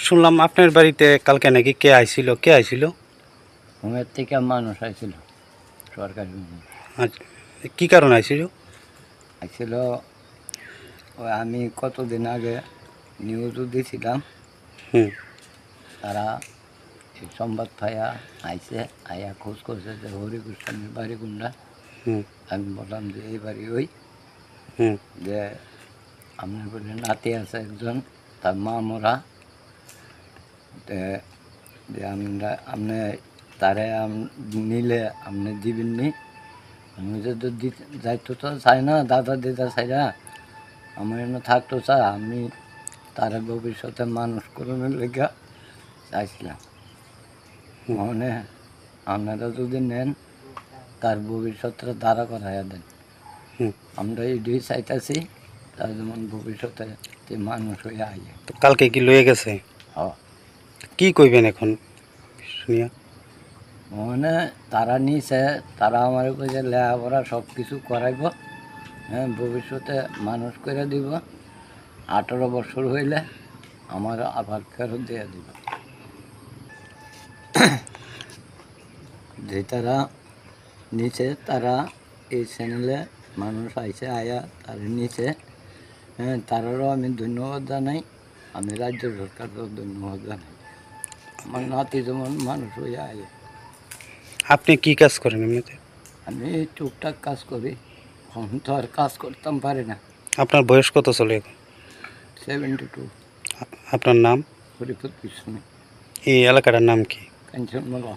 শুনলাম আপনার বাড়িতে কালকে নাকি কে আইছিল? ঘুমের থেকে মানুষ আইছিল, সরকারি আচ্ছা, কি কারণে আইছিল? আইছিল। ওই আমি কতদিন আগে নিউজও দিয়েছিলাম, হুম তারা এই সংবাদ পাইয়া আইছে, আইয়া খোঁজ করছে যে হরি গোস্বামীর বাড়ি কোনটা। হুম আমি বললাম যে এই বাড়ি ওই, হুম যে আপনার বলে নাতি আছে একজন, তার মা মরা, যে আমরা আপনি তারে নিলে আপনি দিবেননি। আমি যদি যাইতো তো চাই না, দাদা দিদা চাইরা আমার এনে থাকতো চা, আমি তারা ভবিষ্যতে মানুষ করানোর লেগে চাইছিলাম। মানে আপনারা যদি নেন, তার ভবিষ্যৎটা দাঁড়া করাইয়া দেন। হুম আমরা এটাই চাইতেছি, তার যেমন ভবিষ্যতে মানুষ হয়ে আইয়ে। তো কালকে কি লয়ে গেছে? হ, কি কইবেন এখন শুনিয়া? মানে তারা নিছে, তারা আমার কাছে লেখাপড়া সব কিছু করাইব, হ্যাঁ, ভবিষ্যতে মানুষ করে দিব। 18 বছর হইলে আমার আবার ফেরত দিয়ে দিব। যে তারা নিচে, তারা এই চ্যানেলে মানুষ আইছে, আয়া তারা নিচে, হ্যাঁ, তারারও আমি ধন্যবাদ জানাই, আমি রাজ্য সরকারকেও ধন্যবাদ জানাই। আমার নাতি যেমন মানুষ হয়ে আয়ে। আপনি কি কাজ করেন এমনিতে? আমি টুকটাক কাজ করি, এখন তো আর কাজ করতাম পারি না। আপনার বয়স কত চলে এখন? 72। আপনার নাম? হরিপদ কৃষ্ণ, এই এলাকাটার নাম কি? কাঞ্চনমালা।